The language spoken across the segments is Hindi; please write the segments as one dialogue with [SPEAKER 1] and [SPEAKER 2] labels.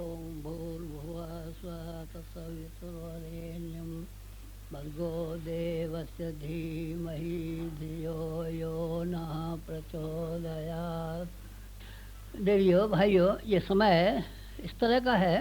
[SPEAKER 1] ओम भूर्भुवः स्वः तत्सवितुर्वरेण्यं भर्गो देवस्य धीमहि धियो यो नः प्रचोदयात्। देवियों भाइयों, ये समय इस तरह का है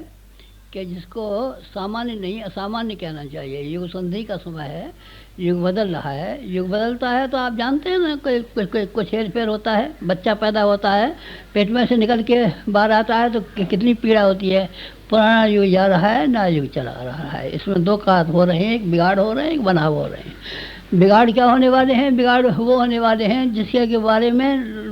[SPEAKER 1] कि जिसको सामान्य नहीं असामान्य कहना चाहिए। युग संधि का समय है, युग बदल रहा है। युग बदलता है तो आप जानते हैं ना, कुछ हेर फेर होता है। बच्चा पैदा होता है, पेट में से निकल के बाहर आता है तो कितनी पीड़ा होती है। पुराना युग जा रहा है, नया युग चला रहा है। इसमें दो काज हो रहे हैं, एक बिगाड़ हो रहे हैं, एक बनाव हो रहे हैं। बिगाड़ क्या होने वाले हैं? बिगाड़ वो होने वाले हैं जिसके के बारे में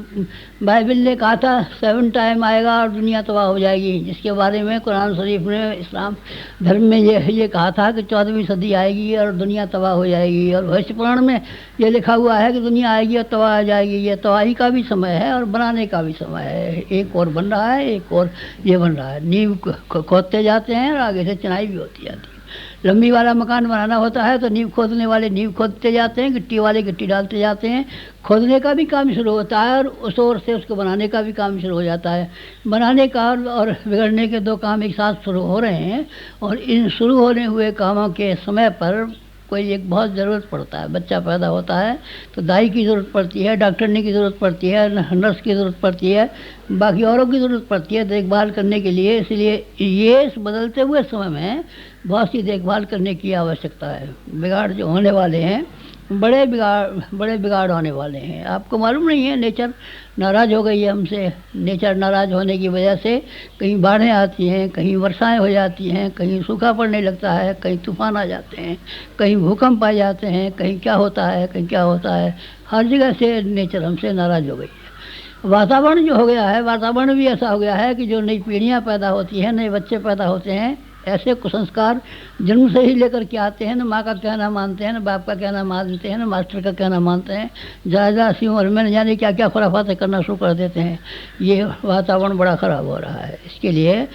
[SPEAKER 1] बाइबल ने कहा था 7 टाइम आएगा और दुनिया तबाह हो जाएगी। जिसके बारे में कुरान शरीफ ने इस्लाम धर्म में ये कहा था कि 14वीं सदी आएगी और दुनिया तबाह हो जाएगी। और भविष्य पुराण में ये लिखा हुआ है कि दुनिया आएगी और तबाह हो जाएगी। ये तबाही का भी समय है और बनाने का भी समय है। एक और बन रहा है, एक और ये बन रहा है। नींव खोदते जाते हैं और आगे से चिनाई भी होती जाती है। लंबी वाला मकान बनाना होता है तो नींव खोदने वाले नींव खोदते जाते हैं, गिट्टी वाले गिट्टी डालते जाते हैं। खोदने का भी काम शुरू होता है और उस ओर से उसको बनाने का भी काम शुरू हो जाता है। बनाने का और बिगड़ने के दो काम एक साथ शुरू हो रहे हैं। और इन शुरू होने हुए कामों के समय पर कोई एक बहुत ज़रूरत पड़ता है। बच्चा पैदा होता है तो दाई की ज़रूरत पड़ती है, डॉक्टरनी की ज़रूरत पड़ती है, नर्स की ज़रूरत पड़ती है, बाकी औरों की ज़रूरत पड़ती है देखभाल करने के लिए। इसलिए ये इस बदलते हुए समय में बहुत सी देखभाल करने की आवश्यकता है। बिगाड़ जो होने वाले हैं, बड़े बिगाड़ होने वाले हैं। आपको मालूम नहीं है, नेचर नाराज़ हो गई है हमसे। नेचर नाराज़ होने की वजह से कहीं बाढ़ें आती हैं, कहीं वर्षाएं हो जाती हैं, कहीं सूखा पड़ने लगता है, कहीं तूफान आ जाते हैं, कहीं भूकंप आ जाते हैं, कहीं क्या होता है, कहीं क्या होता है। हर जगह से नेचर हमसे नाराज़ हो गई है। वातावरण जो हो गया है, वातावरण भी ऐसा हो गया है कि जो नई पीढ़ियाँ पैदा होती हैं, नए बच्चे पैदा होते हैं, ऐसे कुसंस्कार जन्म से ही लेकर के आते हैं। न माँ का कहना मानते हैं, न बाप का कहना मानते हैं, न मास्टर का कहना मानते हैं। ज़्यादा सी उम्र में न जाने क्या क्या खुराफातें करना शुरू कर देते हैं। ये वातावरण बड़ा ख़राब हो रहा है। इसके लिए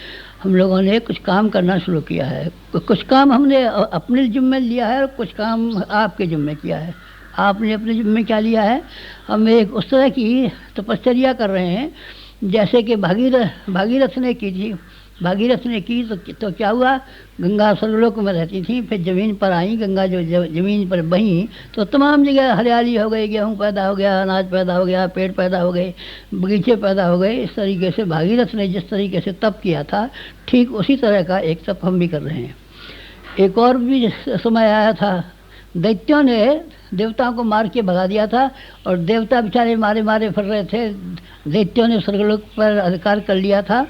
[SPEAKER 1] हम लोगों ने कुछ काम करना शुरू किया है। कुछ काम हमने अपने जिम्मे लिया है और कुछ काम आपके जिम्मे किया है। आपने अपने जिम्मे क्या लिया है? हम एक उस तरह की तपश्चर्या कर रहे हैं जैसे कि भागीरथ ने की थी। भागीरथ ने की तो क्या हुआ? गंगा स्वर्गलोक में रहती थी, फिर ज़मीन पर आई। गंगा जो ज़मीन पर बही तो तमाम जगह हरियाली हो गई, गेहूँ पैदा हो गया, अनाज पैदा हो गया, पेड़ पैदा हो गए, बगीचे पैदा हो गए। इस तरीके से भागीरथ ने जिस तरीके से तप किया था, ठीक उसी तरह का एक तप हम भी कर रहे हैं। एक और भी समय आया था, दैत्यों ने देवताओं को मार के भगा दिया था और देवता बेचारे मारे मारे फिर रहे थे। दैत्यों ने स्वर्गलोक पर अधिकार कर लिया था।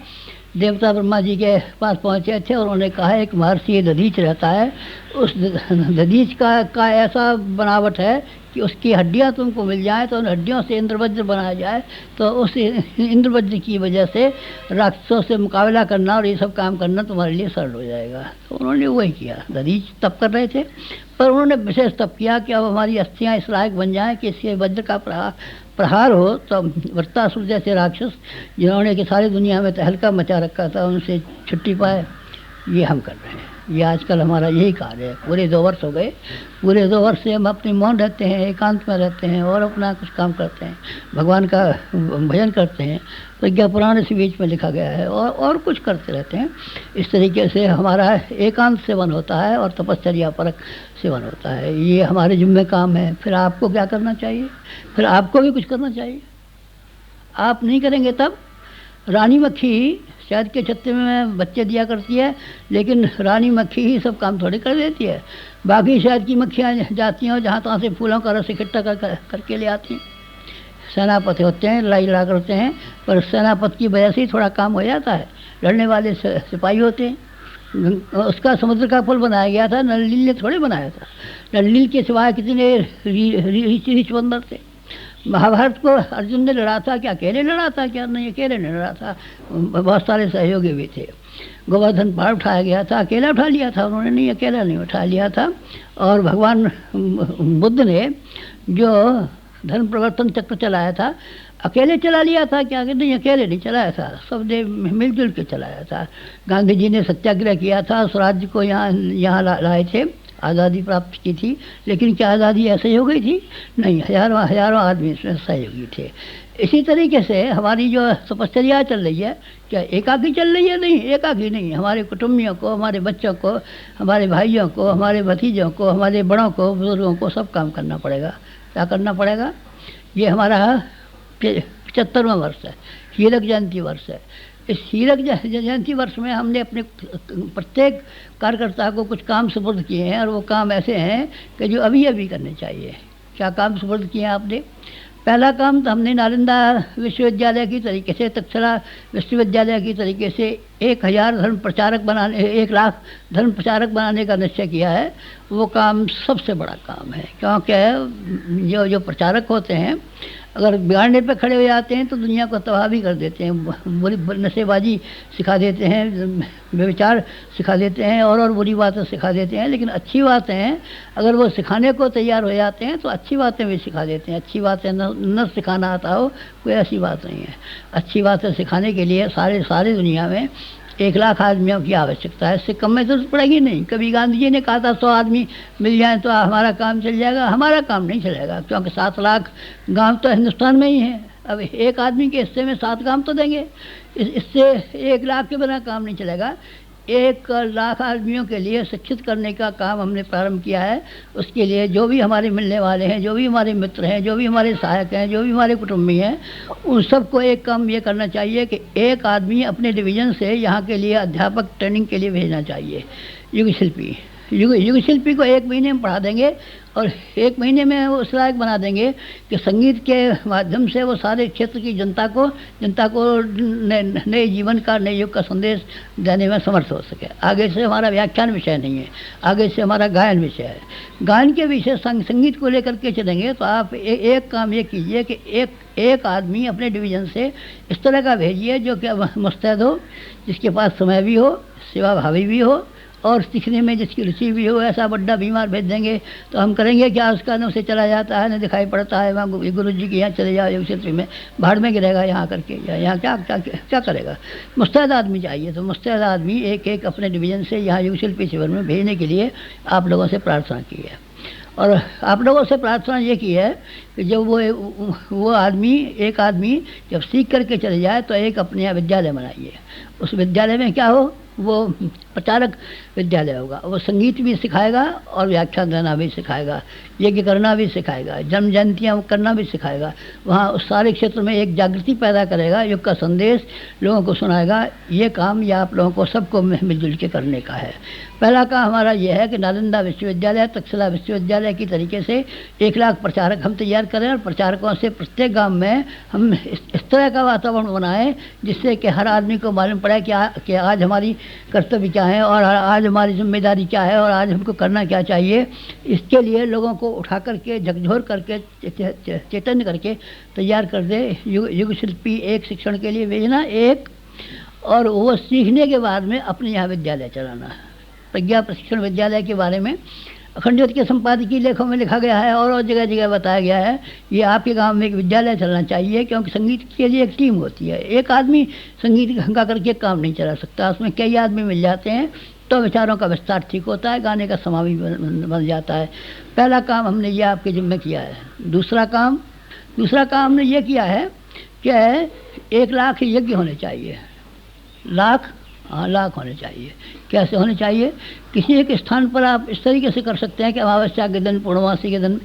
[SPEAKER 1] देवता ब्रह्मा जी के पास पहुँचे थे और उन्होंने कहा एक महर्षि दधीच रहता है। उस दधीच का ऐसा बनावट है कि उसकी हड्डियां तुमको मिल जाएं तो उन हड्डियों से इंद्रवज्र बनाया जाए तो उस इंद्रवज्र की वजह से राक्षसों से मुकाबला करना और ये सब काम करना तुम्हारे लिए सरल हो जाएगा। तो उन्होंने वही किया। दधीच तप कर रहे थे, पर उन्होंने विशेष तप किया कि अब हमारी अस्थियाँ इस लायक बन जाएँ कि इसके वज्र का प्रहार हो तो वृत्तासुर जैसे राक्षस जिन्होंने कि सारी दुनिया में तहलका मचा रखा था, उनसे छुट्टी पाए। ये हम कर रहे हैं। ये आजकल हमारा यही कार्य है। पूरे 2 वर्ष हो गए। पूरे 2 वर्ष से हम अपने मौन रहते हैं, एकांत में रहते हैं और अपना कुछ काम करते हैं, भगवान का भजन करते हैं। प्रज्ञा पुराण इसी बीच में लिखा गया है और कुछ करते रहते हैं। इस तरीके से हमारा एकांत सेवन होता है और तपश्चर्या परक सेवन होता है। ये हमारे जिम्मे काम है। फिर आपको क्या करना चाहिए? फिर आपको भी कुछ करना चाहिए। आप नहीं करेंगे तब रानी मक्खी शहद के छत्ते में बच्चे दिया करती है, लेकिन रानी मक्खी ही सब काम थोड़ी कर देती है। बाकी शहद की मक्खियाँ जाती हैं और जहाँ तहाँ से फूलों का रस इकट्ठा करके ले आती हैं। सेनापति होते हैं, लड़ाई लड़ा करते हैं, पर सेनापति की वजह से ही थोड़ा काम हो जाता है। लड़ने वाले सिपाही होते हैं। उसका समुद्र का पुल बनाया गया था, नल नील ने थोड़े बनाया था। नल नील के सिवाय कितने ऋषि बंदर थे। महाभारत को अर्जुन ने लड़ा था क्या? अकेले लड़ा था क्या? नहीं, अकेले नहीं लड़ा था, बहुत सारे सहयोगी भी थे। गोवर्धन पहाड़ उठाया गया था, अकेला उठा लिया था उन्होंने? नहीं, अकेला नहीं उठा लिया था। और भगवान बुद्ध ने जो धर्म प्रवर्तन चक्र चलाया था, अकेले चला लिया था क्या? कि नहीं, अकेले नहीं चलाया था, सब ने मिलजुल के चलाया था। गांधी जी ने सत्याग्रह किया था, स्वराज्य को यहाँ लाए थे, आज़ादी प्राप्त की थी। लेकिन क्या आज़ादी ऐसे ही हो गई थी? नहीं, हजारों आदमी इसमें सहयोगी थे। इसी तरीके से हमारी जो तपश्चर्या चल रही है, क्या एकाकी चल रही है? नहीं, एकाकी नहीं। हमारे कुटुंबियों को, हमारे बच्चों को, हमारे भाइयों को, हमारे भतीजों को, हमारे बड़ों को, बुजुर्गों को सब काम करना पड़ेगा। क्या करना पड़ेगा? ये हमारा 75वां वर्ष है, हीरक जयंती वर्ष है। इस हीरक जयंती वर्ष में हमने अपने प्रत्येक कार्यकर्ता को कुछ काम सुपुर्द किए हैं, और वो काम ऐसे हैं कि जो अभी अभी करने चाहिए। क्या काम सुपुर्द किए हैं आपने? पहला काम तो हमने नालंदा विश्वविद्यालय की तरीके से, तक्षशिला विश्वविद्यालय की तरीके से 1000 धर्म प्रचारक बनाने, 1 लाख धर्म प्रचारक बनाने का निश्चय किया है। वो काम सबसे बड़ा काम है, क्योंकि जो प्रचारक होते हैं अगर बिगाड़ने पे खड़े हो जाते हैं तो दुनिया को तबाह भी कर देते हैं। बुरी नशेबाजी सिखा देते हैं, व्यभिचार सिखा देते हैं, और बुरी बातें सिखा देते हैं। लेकिन अच्छी बातें हैं, अगर वो सिखाने को तैयार हो जाते हैं तो अच्छी बातें भी सिखा देते हैं। अच्छी बातें न सिखाना आता हो, कोई ऐसी बात नहीं है। अच्छी बातें सिखाने के लिए सारी दुनिया में 1 लाख आदमियों की आवश्यकता है, इससे कम में जरूरत पड़ेगी नहीं। कभी गांधी जी ने कहा था 100 आदमी मिल जाएं तो हमारा काम चल जाएगा। हमारा काम नहीं चलेगा, क्योंकि 7 लाख गांव तो हिंदुस्तान में ही है। अब 1 आदमी के हिस्से में 7 गांव तो देंगे, इससे 1 लाख के बिना काम नहीं चलेगा। 1 लाख आदमियों के लिए शिक्षित करने का काम हमने प्रारंभ किया है। उसके लिए जो भी हमारे मिलने वाले हैं, जो भी हमारे मित्र हैं, जो भी हमारे सहायक हैं, जो भी हमारे कुटुंबी हैं, उन सबको एक काम ये करना चाहिए कि 1 आदमी अपने डिवीज़न से यहाँ के लिए अध्यापक ट्रेनिंग के लिए भेजना चाहिए। युग शिल्पी को 1 महीने में पढ़ा देंगे, और 1 महीने में वो उस लायक बना देंगे कि संगीत के माध्यम से वो सारे क्षेत्र की जनता को नए जीवन का, नए युग का संदेश देने में समर्थ हो सके। आगे से हमारा व्याख्यान विषय नहीं है, आगे से हमारा गायन विषय है। गायन के विषय संगीत को लेकर के चलेंगे तो आप एक काम ये कीजिए कि एक आदमी अपने डिवीज़न से इस तरह का भेजिए जो कि मुस्तैद हो, जिसके पास समय भी हो, सेवा भावी भी हो, और सीखने में जिसकी रुचि भी हो। ऐसा बड्डा बीमार भेज देंगे तो हम करेंगे क्या? उसका न उसे चला जाता है, न दिखाई पड़ता है। वहाँ गुरु जी के यहाँ चले जाओ, योग शिल्पी में भाड़ में गिरेगा यहाँ करके, या यहाँ क्या करेगा? मुस्तैद आदमी चाहिए। तो मुस्तैद आदमी एक अपने डिवीज़न से यहाँ योग शिल्पी शिविर में भेजने के लिए आप लोगों से प्रार्थना की है। और आप लोगों से प्रार्थना ये की है कि जब वो आदमी, 1 आदमी जब सीख करके चले जाए तो एक अपने यहाँ विद्यालय बनाइए। उस विद्यालय में क्या हो? वो प्रचारक विद्यालय होगा। वो संगीत भी सिखाएगा और व्याख्यान देना भी सिखाएगा, यज्ञ करना भी सिखाएगा, जन्म जयंतियाँ करना भी सिखाएगा। वहाँ उस सारे क्षेत्र में एक जागृति पैदा करेगा, युग का संदेश लोगों को सुनाएगा। ये काम या आप लोगों को सबको मिलजुल के करने का है। पहला काम हमारा ये है कि नालंदा विश्वविद्यालय, तक्षशिला विश्वविद्यालय की तरीके से 1 लाख प्रचारक हम तैयार करें, और प्रचारकों से प्रत्येक गांव में हम इस तरह का वातावरण बनाएं जिससे कि हर आदमी को मालूम पड़े कि आज हमारी कर्तव्य क्या है, और आज हमारी जिम्मेदारी क्या है, और आज हमको करना क्या चाहिए। इसके लिए लोगों को उठा करके, झकझोर करके, चैतन्य करके तैयार कर दे। युग शिल्पी 1 शिक्षण के लिए भेजना, 1, और वो सीखने के बाद में अपने यहाँ विद्यालय चलाना। प्रज्ञा प्रशिक्षण विद्यालय के बारे में अखंड ज्योति के संपादकीय लेखों में लिखा गया है, और जगह जगह बताया गया है। ये आपके गांव में एक विद्यालय चलना चाहिए, क्योंकि संगीत के लिए एक टीम होती है। 1 आदमी संगीत गा करके काम नहीं चला सकता, उसमें कई आदमी मिल जाते हैं तो विचारों का विस्तार ठीक होता है, गाने का समा भी बन जाता है। पहला काम हमने ये आपके जिम्मे किया है। दूसरा काम हमने ये किया है कि 1 लाख यज्ञ होने चाहिए। लाख होने चाहिए। कैसे होने चाहिए? किसी एक स्थान पर आप इस तरीके से कर सकते हैं कि अमावस्या के दिन, पूर्णमासी के दिन,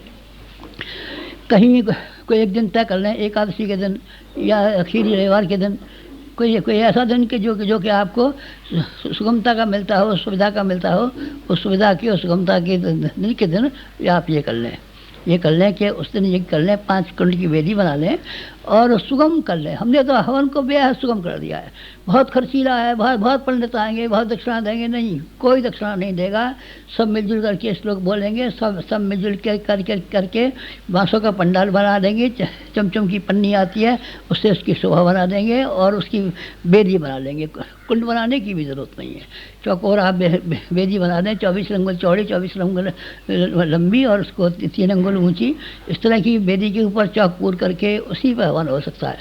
[SPEAKER 1] कहीं कोई एक दिन तय कर लें, एकादशी के दिन या आखिरी रविवार के दिन, कोई ऐसा दिन कि जो कि आपको सुगमता का मिलता हो, सुविधा का मिलता हो। उस सुविधा की और सुगमता के दिन के दिन आप ये कर लें कि उस दिन ये कर लें, 5 कुंड की वेदी बना लें और सुगम कर लें। हमने तो हवन को बेहद सुगम कर दिया है। बहुत खर्चीला है, बहुत पंडित आएंगे, बहुत दक्षिणा देंगे, नहीं, कोई दक्षिणा नहीं देगा। सब मिलजुल करके श्लोक बोलेंगे, सब मिलजुल करके बांसों का पंडाल बना देंगे। चमचम की पन्नी आती है, उससे उसकी शोभा बना देंगे और उसकी वेदी बना लेंगे। कुंड बनाने की भी ज़रूरत नहीं है, चौकोर आप वेदी बना दें, 24 अंगुल चौड़ी, 24 अंगुल लंबी और उसको 3 अंगुल ऊंची। इस तरह की वेदी के ऊपर चौक पूर करके उसी पर हवन हो सकता है।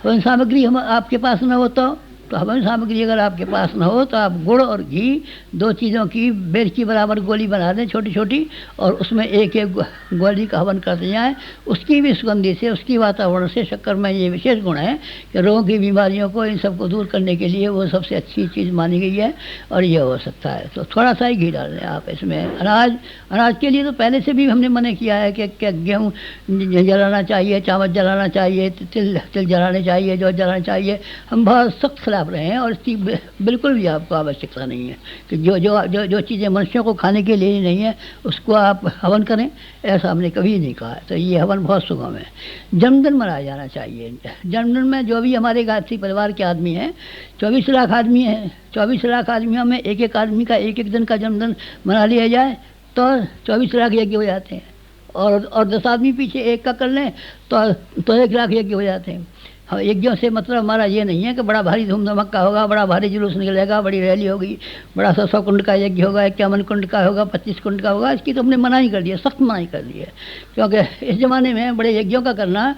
[SPEAKER 1] हवन सामग्री हम आपके पास न हो तो तो हवन सामग्री अगर आपके पास ना हो तो आप गुड़ और घी 2 चीज़ों की बेर की बराबर गोली बना दें छोटी छोटी, और उसमें एक एक गोली का हवन करते जाएँ। उसकी भी सुगंधि से, उसकी वातावरण से शक्कर में ये विशेष गुण है कि रोगों की बीमारियों को, इन सबको दूर करने के लिए वो सबसे अच्छी चीज़ मानी गई है, और ये हो सकता है। तो थोड़ा सा ही घी डाल दें आप इसमें। अनाज के लिए तो पहले से भी हमने मना किया है कि गेहूँ जलाना चाहिए, चावल जलाना चाहिए, तिल जलाने चाहिए, जौ जलाना चाहिए। हम बहुत सख्त खिलाफ रहे हैं, और इसकी बिल्कुल भी आपको आवश्यकता नहीं है कि जो चीज़ें मनुष्यों को खाने के लिए नहीं है उसको आप हवन करें, ऐसा हमने कभी नहीं कहा है। तो ये हवन बहुत सुगम है। जन्मदिन मनाया जाना चाहिए। जन्मदिन में जो भी हमारे गायत्री परिवार के आदमी हैं, 24 लाख आदमी हैं, 24 लाख आदमियों में एक एक आदमी का एक एक दिन का जन्मदिन मना लिया जाए तो 24 लाख यज्ञ हो जाते हैं। और 10 आदमी पीछे एक का कर लें तो 1 लाख यज्ञ हो जाते हैं। हाँ, यज्ञों से मतलब हमारा ये नहीं है कि बड़ा भारी धूम धमक्का होगा, बड़ा भारी जुलूस निकलेगा, बड़ी रैली होगी, बड़ा 100 कुंड का यज्ञ होगा, 51 कुंड का होगा, 25 कुंड का होगा। इसकी तो हमने मनाही कर दी है, सख्त मनाही कर दी है। क्योंकि इस ज़माने में बड़े यज्ञों का करना,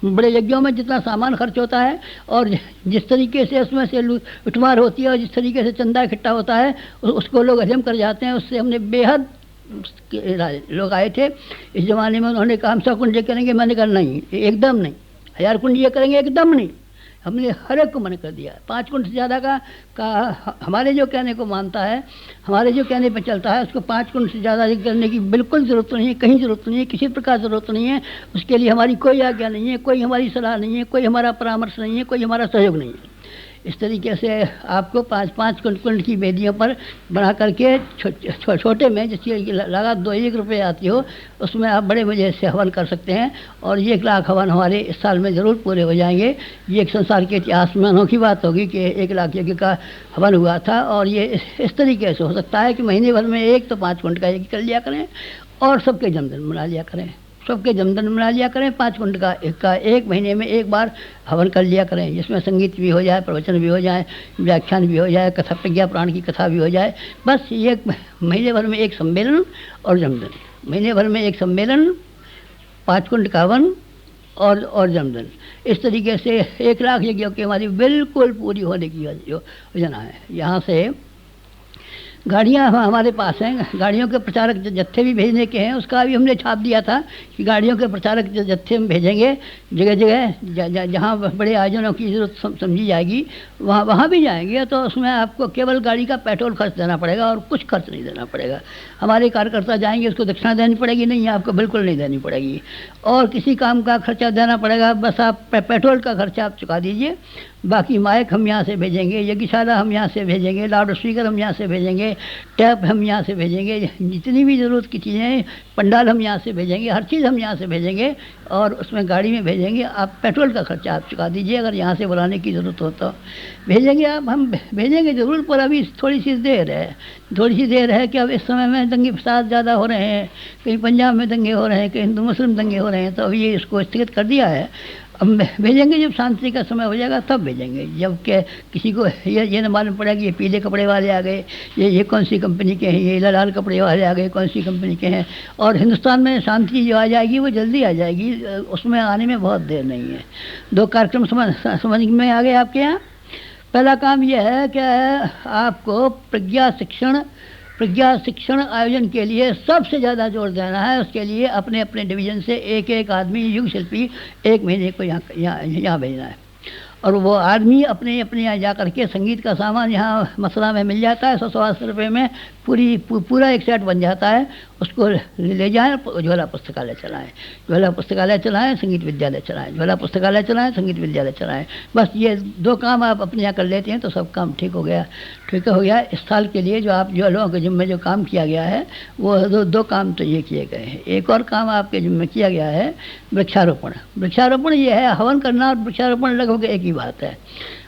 [SPEAKER 1] बड़े यज्ञों में जितना सामान खर्च होता है और जिस तरीके से उसमें से लूटमार होती है और जिस तरीके से चंदा इकट्ठा होता है उसको लोग हजम कर जाते हैं। उससे हमने बेहद लोग आए थे इस ज़माने में, उन्होंने कहा हम 100 कुंड करेंगे, मैंने कहा नहीं, एकदम नहीं। 1000 कुंड ये करेंगे, एकदम नहीं। हमने हर एक को मना कर दिया। 5 कुंड से ज़्यादा का हमारे जो कहने को मानता है, हमारे जो कहने पे चलता है, उसको 5 कुंड से ज़्यादा करने की बिल्कुल ज़रूरत नहीं है, कहीं ज़रूरत नहीं है, किसी प्रकार ज़रूरत नहीं है। उसके लिए हमारी कोई आज्ञा नहीं है, कोई हमारी सलाह नहीं है, कोई हमारा परामर्श नहीं है, कोई हमारा सहयोग नहीं है। इस तरीके से आपको 5-5 कुंड की बेदियों पर बना करके छोटे में जिसकी लागत 2-1 रुपये आती हो, उसमें आप बड़े मज़े से हवन कर सकते हैं। और 1 लाख हवन हमारे इस साल में ज़रूर पूरे हो जाएंगे। ये एक संसार के इतिहास में अनोखी बात होगी कि 1 लाख यज्ञ का हवन हुआ था। और ये इस तरीके से हो सकता है कि महीने भर में 1 तो 5 कुंड का यज्ञ कर लिया करें और सबके जन्मदिन मना लिया करें, सबके जन्मदिन मना लिया करें। 5 कुंड का 1 महीने में 1 बार हवन कर लिया करें, जिसमें संगीत भी हो जाए, प्रवचन भी हो जाए, व्याख्यान भी हो जाए, कथा प्रज्ञा पुराण की कथा भी हो जाए। बस ये महीने भर में 1 सम्मेलन और जन्मदिन, महीने भर में 1 सम्मेलन, 5 कुंड का हवन और जन्मदिन। इस तरीके से 1 लाख यज्ञों की हमारी बिल्कुल पूरी होने की योजना है। यहाँ से गाड़ियाँ हमारे पास हैं, गाड़ियों के प्रचारक जत्थे भी भेजने के हैं। उसका भी हमने छाप दिया था कि गाड़ियों के प्रचारक जत्थे हम भेजेंगे जगह जगह, जहाँ बड़े आयोजनों की ज़रूरत समझी जाएगी वहाँ भी जाएंगे। तो उसमें आपको केवल गाड़ी का पेट्रोल खर्च देना पड़ेगा और कुछ खर्च नहीं देना पड़ेगा। हमारे कार्यकर्ता जाएंगे, उसको दक्षिणा देनी पड़ेगी नहीं, आपको बिल्कुल नहीं देनी पड़ेगी। और किसी काम का खर्चा देना पड़ेगा, बस आप पेट्रोल का खर्चा आप चुका दीजिए। बाकी माइक हम यहाँ से भेजेंगे, यज्ञशाला हम यहाँ से भेजेंगे, लाउड स्पीकर हम यहाँ से भेजेंगे, टैप हम यहाँ से भेजेंगे, जितनी भी ज़रूरत की चीज़ें, पंडाल हम यहाँ से भेजेंगे, हर चीज़ हम यहाँ से भेजेंगे और उसमें गाड़ी में भेजेंगे। आप पेट्रोल का खर्चा आप चुका दीजिए, अगर यहाँ से बुलाने की ज़रूरत हो तो भेजेंगे आप, हम भेजेंगे ज़रूर। पर अभी थोड़ी सी देर है, कि अब इस समय में दंगे फसाद ज़्यादा हो रहे हैं, कहीं पंजाब में दंगे हो रहे हैं, कहीं हिंदू मुस्लिम दंगे हो रहे हैं, तो अभी ये इसको स्थगित कर दिया है। अब भेजेंगे जब शांति का समय हो जाएगा तब भेजेंगे, जब के किसी को ये न मालूम पड़ेगा कि ये पीले कपड़े वाले आ गए, ये कौन सी कंपनी के हैं, ये लाल कपड़े वाले आ गए, कौन सी कंपनी के हैं। और हिंदुस्तान में शांति जो आ जाएगी वो जल्दी आ जाएगी, उसमें आने में बहुत देर नहीं है। 2 कार्यक्रम समझ में आ गए आपके यहाँ। पहला काम यह है कि आपको प्रज्ञा शिक्षण आयोजन के लिए सबसे ज़्यादा जोर देना है। उसके लिए अपने अपने डिवीज़न से एक एक आदमी युग शिल्पी 1 महीने को यहाँ भेजना है। और वो आदमी अपने यहाँ जा कर के संगीत का सामान यहाँ मसला में मिल जाता है, 100-150 रुपये में पूरा एक सेट बन जाता है। उसको ले जाएं, ज्वाला पुस्तकालय चलाएं, संगीत विद्यालय चलाएं, ज्वाला पुस्तकालय चलाएं, संगीत विद्यालय चलाएं। बस ये 2 काम आप अपने यहाँ कर लेते हैं तो सब काम ठीक हो गया। इस साल के लिए जो लोगों के जिम्मे जो काम किया गया है वो 2 काम तो ये किए गए हैं। एक और काम आपके जिम्मे किया गया है, वृक्षारोपण ये है, हवन करना और वृक्षारोपण लगभग एक ही बात है।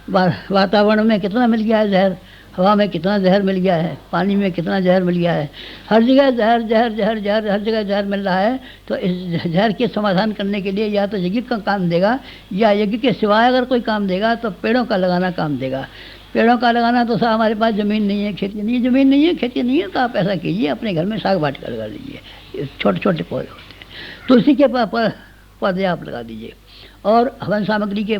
[SPEAKER 1] वातावरण में कितना मिल गया है जहर, हवा में कितना जहर मिल गया है, पानी में कितना जहर मिल गया है, हर जगह जहर हर जगह जहर मिल रहा है। तो इस जहर के समाधान करने के लिए या तो यज्ञ का काम देगा, या यज्ञ के सिवाय अगर कोई काम देगा तो पेड़ों का लगाना काम देगा। पेड़ों का लगाना तो साहब हमारे पास ज़मीन नहीं है, खेती नहीं है, तो आप ऐसा कीजिए, अपने घर में साग वाटिका लगा लीजिए, छोटे छोटे पौधे होते हैं, तुलसी के पौधे आप लगा दीजिए। और हवन सामग्री के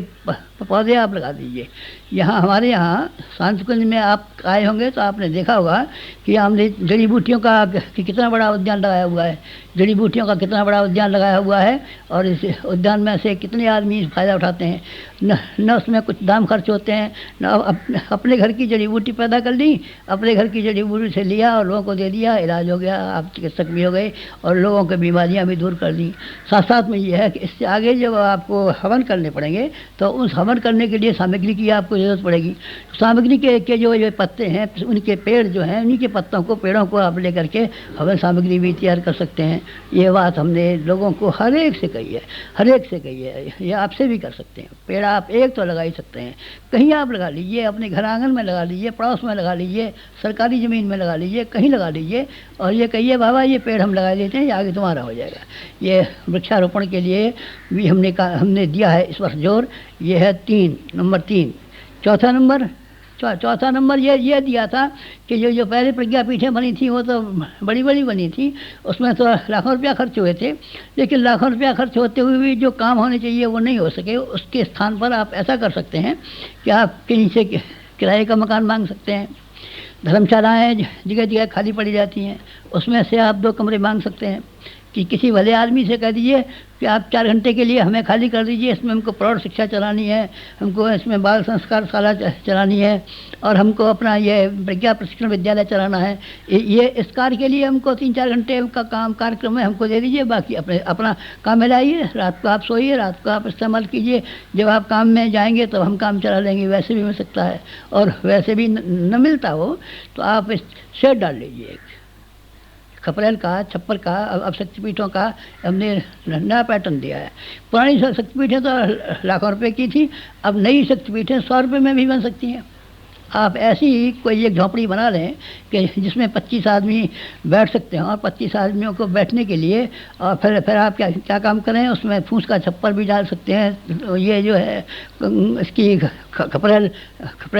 [SPEAKER 1] पौधे आप लगा दीजिए। यहाँ हमारे यहाँ शांति कुंज में आप आए होंगे तो आपने देखा होगा कि हमने जड़ी बूटियों का कितना बड़ा उद्यान लगाया हुआ है, जड़ी बूटियों का कितना बड़ा उद्यान लगाया हुआ है, और इस उद्यान में से कितने आदमी फ़ायदा उठाते हैं। न उसमें कुछ दाम खर्च होते हैं, न अपने घर की जड़ी बूटी पैदा कर ली, अपने घर की जड़ी बूटी से लिया और लोगों को दे दिया, इलाज हो गया, आप चिकित्सक भी हो गए और लोगों की बीमारियां भी दूर कर दी। साथ साथ में ये है कि इससे आगे जब आपको हवन करने पड़ेंगे तो उस हवन करने के लिए सामग्री की आपको ज़रूरत पड़ेगी। सामग्री के जो पत्ते हैं, उनके पेड़ जो हैं, उन्हीं के पत्तों को, पेड़ों को आप लेकर के हवन सामग्री भी तैयार कर सकते हैं। ये बात हमने लोगों को हर एक से कही है, हर एक से कही है। ये आपसे भी कर सकते हैं। पेड़ आप एक तो लगा ही सकते हैं, कहीं आप लगा लीजिए, अपने घर आंगन में लगा लीजिए, पड़ोस में लगा लीजिए, सरकारी ज़मीन में लगा लीजिए, कहीं लगा लीजिए और ये कहिए बाबा ये पेड़ हम लगा लेते हैं, ये आगे तुम्हारा हो जाएगा। ये वृक्षारोपण के लिए भी हमने दिया है इस वर्ष जोर। ये है नंबर 3। चौथा नंबर ये दिया था कि जो पहले प्रज्ञापीठें बनी थी वो तो बड़ी बड़ी बनी थी, उसमें तो लाखों रुपया खर्च हुए थे, लेकिन लाखों रुपया खर्च होते हुए भी जो काम होने चाहिए वो नहीं हो सके। उसके स्थान पर आप ऐसा कर सकते हैं कि आप कहीं से किराए का मकान मांग सकते हैं। धर्मशालाएँ जगह जगह खाली पड़ी जाती हैं, उसमें से आप 2 कमरे मांग सकते हैं कि किसी भले आदमी से कह दीजिए कि आप 4 घंटे के लिए हमें खाली कर दीजिए, इसमें हमको प्रौढ़ शिक्षा चलानी है, हमको इसमें बाल संस्कार शाला चलानी है और हमको अपना ये प्रज्ञा प्रशिक्षण विद्यालय चलाना है। ये इस कार्य के लिए हमको 3-4 घंटे का कार्यक्रम है, हमको दे दीजिए, बाकी अपना काम में लाइए, रात को आप सोइए, रात को आप इस्तेमाल कीजिए, जब आप काम में जाएंगे तब हम काम चला लेंगे। वैसे भी मिल सकता है, और वैसे भी न मिलता हो तो आप इस शेड डाल लीजिए, खपरेल का, छप्पर का। अब शक्तिपीठों का हमने नया पैटर्न दिया है। पुरानी शक्तिपीठें तो लाखों रुपए की थी, अब नई शक्तिपीठें 100 रुपये में भी बन सकती हैं। आप ऐसी कोई एक झोंपड़ी बना लें कि जिसमें 25 आदमी बैठ सकते हैं, और 25 आदमियों को बैठने के लिए और फिर आप क्या काम करें, उसमें फूस का छप्पर भी डाल सकते हैं, ये जो है इसकी खपरेल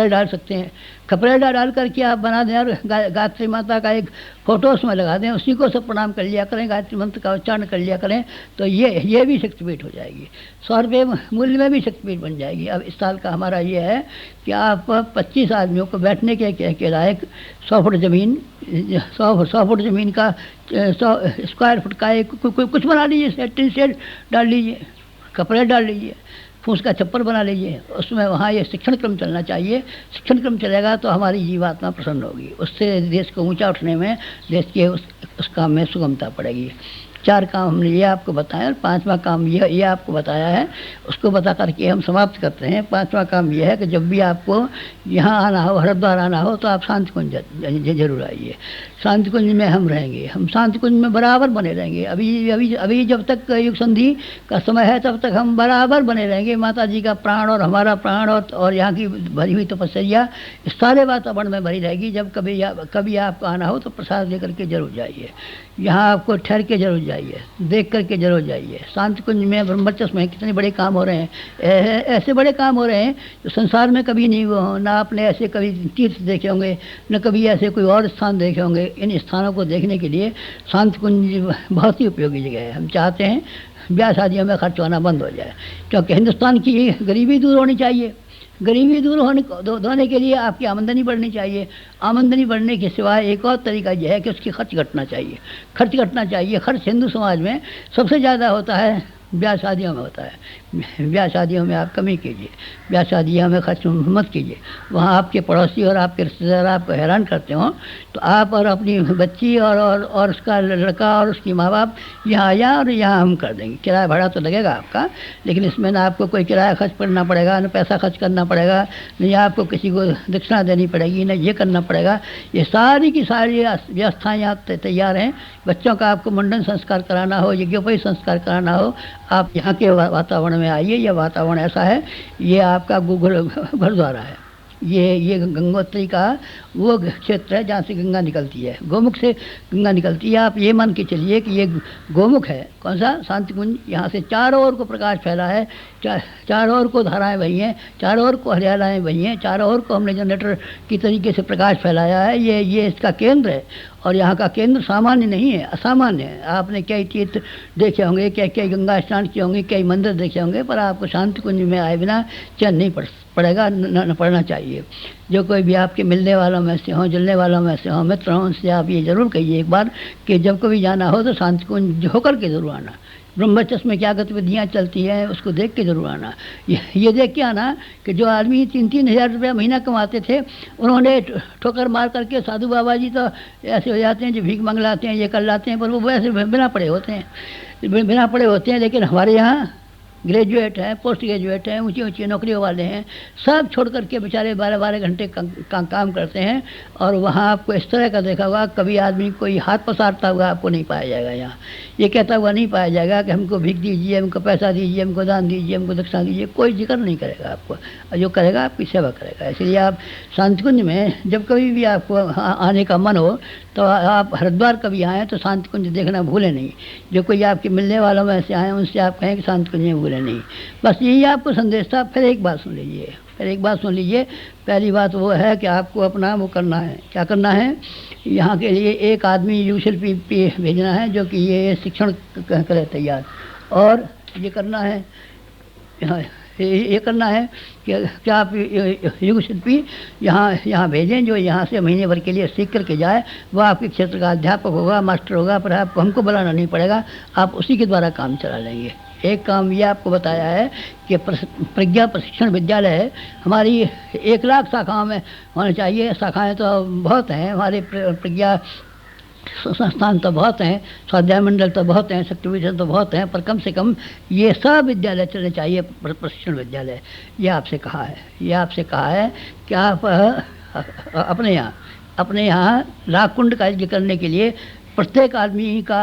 [SPEAKER 1] डाल सकते हैं। खपरेल डाल करके आप बना दें और गायत्री माता का एक फ़ोटो उसमें लगा दें, उसी को सब प्रणाम कर लिया करें, गायत्री मंत्र का उच्चारण कर लिया करें, तो ये भी शक्तिपीठ हो जाएगी। 100 रुपये मूल्य में भी शक्तिपीठ बन जाएगी। अब इस साल का हमारा ये है कि आप 25 आदमियों को बैठने के लायक 100 फुट ज़मीन, 100 फुट ज़मीन का 100 स्क्वायर फुट का एक कुछ बना लीजिए, टिन शेड डाल लीजिए, कपड़े डाल लीजिए, फूस का छप्पर बना लीजिए। उसमें वहाँ ये शिक्षण क्रम चलना चाहिए। शिक्षण क्रम चलेगा तो हमारी जीवात्मा प्रसन्न होगी, उससे देश को ऊंचा उठने में, देश के उस काम में सुगमता पड़ेगी। 4 काम हमने ये आपको बताया, और 5वां काम ये आपको बताया है, उसको बता करके हम समाप्त करते हैं। 5वां काम ये है कि जब भी आपको यहाँ आना हो, हरिद्वार आना हो, तो आप शांति कुंज जरूर आइए। शांति कुंज में हम रहेंगे, हम शांति कुंज में बराबर बने रहेंगे। अभी जब तक युग संधि का समय है तब तक हम बराबर बने रहेंगे। माता जी का प्राण और हमारा प्राण और यहाँ की भरी हुई तपस्या इस सारे वातावरण में भरी रहेगी। जब कभी आपको आना हो तो प्रसाद लेकर के जरूर जाइए, यहाँ आपको ठहर के जरूर जाइए, देख करके जरूर जाइए। शांति कुंज में, ब्रह्मचर्य में कितने बड़े काम हो रहे हैं, ऐसे बड़े काम हो रहे हैं जो संसार में कभी नहीं हुए हों। ना आपने ऐसे कभी तीर्थ देखे होंगे, न कभी ऐसे कोई और स्थान देखे होंगे। इन स्थानों को देखने के लिए शांति कुंज बहुत ही उपयोगी जगह है। हम चाहते हैं ब्याह शादियों में खर्च होना बंद हो जाए, क्योंकि हिंदुस्तान की गरीबी दूर होनी चाहिए। गरीबी दूर होने के लिए आपकी आमदनी बढ़नी चाहिए। आमदनी बढ़ने के सिवाय एक और तरीका यह है कि उसकी खर्च घटना चाहिए। खर्च हिंदू समाज में सबसे ज़्यादा होता है ब्याह शादियों में होता है। ब्याह शादियों में आप कमी कीजिए, ब्याह शादियों में खर्च मत कीजिए। वहाँ आपके पड़ोसी और आपके रिश्तेदार आपको हैरान करते हों तो आप और अपनी बच्ची और उसका लड़का और उसकी माँ बाप यहाँ आ जाए और यहाँ हम कर देंगे। किराया भाड़ा तो लगेगा आपका, लेकिन इसमें ना आपको कोई किराया खर्च करना पड़ेगा, न पैसा खर्च करना पड़ेगा, न आपको किसी को दक्षिणा देनी पड़ेगी, न ये करना पड़ेगा। ये सारी की सारी व्यवस्थाएँ यहाँ तैयार हैं। बच्चों का आपको मुंडन संस्कार कराना हो, यज्ञोपवीत संस्कार कराना हो, आप यहाँ के वातावरण में आइए। यह वातावरण ऐसा है, ये आपका गुरुद्वारा है। ये गंगोत्री का वो क्षेत्र है जहाँ से गंगा निकलती है, गोमुख से गंगा निकलती है। आप ये मान के चलिए कि ये गोमुख है। कौन सा? शांति कुंज। यहाँ से चारों ओर को प्रकाश फैला है, चारों ओर को धाराएं बही हैं, चारों ओर को हरियालाएँ बही हैं, चारों ओर को हमने जनरेटर की तरीके से प्रकाश फैलाया है। ये इसका केंद्र है। और यहाँ का केंद्र सामान्य नहीं है, असामान्य है। आपने कई तीर्थ देखे होंगे, कई गंगा स्नान किए होंगे, कई मंदिर देखे होंगे, पर आपको शांति कुंज में आए बिना चैन नहीं पड़ेगा, न पड़ना चाहिए। जो कोई भी आपके मिलने वालों में से हों, जुलने वालों में से हों, मित्र हों, उनसे आप ये ज़रूर कहिए एक बार कि जब कभी जाना हो तो शांति कुंज होकर के ज़रूर आना। ब्रह्मचर्य में क्या गतिविधियाँ चलती हैं उसको देख के ज़रूर आना। ये देख के आना कि जो आदमी 3-3 हज़ार रुपया महीना कमाते थे, उन्होंने ठोकर मार करके साधु बाबा जी तो ऐसे हो जाते हैं जो भीख मंगलाते हैं, ये कर लाते हैं, पर वो वैसे बिना पढ़े होते हैं, बिना पढ़े होते हैं। लेकिन हमारे यहाँ ग्रेजुएट हैं, पोस्ट ग्रेजुएट हैं, ऊंची ऊंची नौकरियों वाले हैं, सब छोड़ करके बेचारे 12-12 घंटे काम करते हैं। और वहाँ आपको इस तरह का देखा होगा, कभी आदमी कोई हाथ पसारता हुआ आपको नहीं पाया जाएगा। यहाँ ये कहता हुआ नहीं पाया जाएगा कि हमको भीख दीजिए, हमको पैसा दीजिए, हमको दान दीजिए, हमको दक्षिणा दीजिए, कोई जिक्र नहीं करेगा आपको। और जो करेगा आपकी सेवा करेगा। इसलिए आप शांति कुंज में जब कभी भी आपको आने का मन हो तो आप हरिद्वार कभी आएँ तो शांति कुंज देखना भूलें नहीं। जो कोई आपके मिलने वालों में से आए उनसे आप कहें कि शांति कुंज में भूलें नहीं। बस यही आपको संदेश था। फिर एक बात सुन लीजिए, पहली बात वो है कि आपको अपना वो करना है। क्या करना है? यहाँ के लिए एक आदमी युग शिल्पी भेजना है जो कि ये शिक्षण करे तैयार। और ये करना है कि क्या आप युग शिल्पी यहाँ भेजें जो यहाँ से महीने भर के लिए सीख करके जाए। वह आपके क्षेत्र का अध्यापक होगा, मास्टर होगा, पर आपको हमको बुलाना नहीं पड़ेगा, आप उसी के द्वारा काम चला लेंगे। एक काम ये आपको बताया है कि प्रज्ञा प्रशिक्षण विद्यालय है, हमारी 1 लाख शाखाओं में होना चाहिए। शाखाएँ तो बहुत हैं, हमारे प्रज्ञा संस्थान तो बहुत हैं, स्वाध्याय मंडल तो बहुत हैं, शक्ति विद्यालय तो बहुत हैं, पर कम से कम ये सब विद्यालय चलने चाहिए, प्रशिक्षण विद्यालय। ये आपसे कहा है कि आप अपने यहाँ राग कुंड का यज्ञ करने के लिए प्रत्येक आदमी का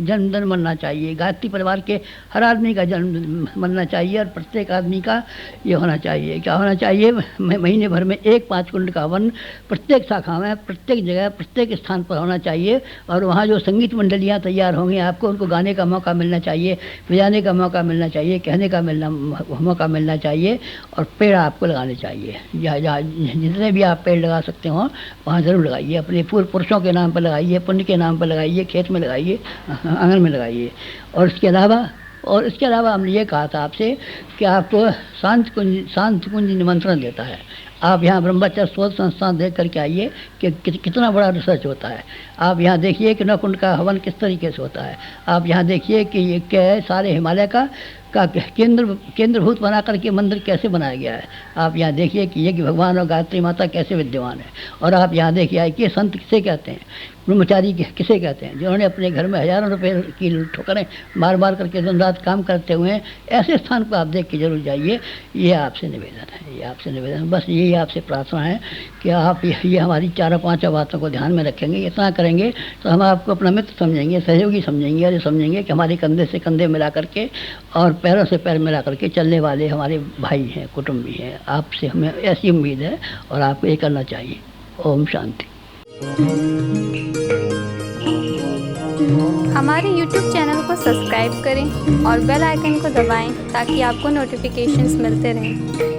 [SPEAKER 1] जन्मदिन मनना चाहिए। गायत्री परिवार के हर आदमी का जन्म मनना चाहिए और प्रत्येक आदमी का ये होना चाहिए। क्या होना चाहिए? महीने भर में 1 5 कुंड का हवन प्रत्येक शाखा में, प्रत्येक जगह, प्रत्येक स्थान पर होना चाहिए। और वहाँ जो संगीत मंडलियाँ तैयार होंगी, आपको उनको गाने का मौका मिलना चाहिए, बजाने का मौका मिलना चाहिए, कहने का मौका मिलना चाहिए। और पेड़ आपको लगाने चाहिए। जहाँ जितने भी आप पेड़ लगा सकते हो वहाँ ज़रूर लगाइए। अपने पूर्व पुरुषों के नाम पर लगाइए, पुण्य के नाम पर लगाइए, खेत में लगाइए, आंगन में लगाइए। और इसके अलावा हमने ये कहा था आपसे कि आपको शांति कुंज निमंत्रण देता है। आप यहाँ ब्रह्मचर्य शोध संस्थान देख करके आइए कि कितना बड़ा रिसर्च होता है। आप यहाँ देखिए कि नवकुंड का हवन किस तरीके से होता है। आप यहाँ देखिए कि ये क्या है, सारे हिमालय का केंद्रभूत बना करके मंदिर कैसे बनाया गया है। आप यहाँ देखिए कि ये कि भगवान और गायत्री माता कैसे विद्यमान है। और आप यहाँ देखिए कि संत किसे कहते हैं, ब्रह्मचारी किसे कहते हैं, जिन्होंने अपने घर में हज़ारों रुपए की ठोकरें मार करके दिन रात काम करते हुए हैं। ऐसे स्थान पर आप देख के जरूर जाइए। ये आपसे निवेदन है, बस यही आपसे प्रार्थना है कि आप ये हमारी 4-5 बातों को ध्यान में रखेंगे। इतना करेंगे तो हम आपको अपना मित्र समझेंगे, सहयोगी समझेंगे, और ये समझेंगे कि हमारे कंधे से कंधे मिला करके और पैरों से पैर मिला करके चलने वाले हमारे भाई हैं, कुटुंबी हैं। आपसे हमें ऐसी उम्मीद है और आपको ये करना चाहिए। ओम शांति।
[SPEAKER 2] हमारे YouTube चैनल को सब्सक्राइब करें और बेल आइकन को दबाएं ताकि आपको नोटिफिकेशंस मिलते रहें।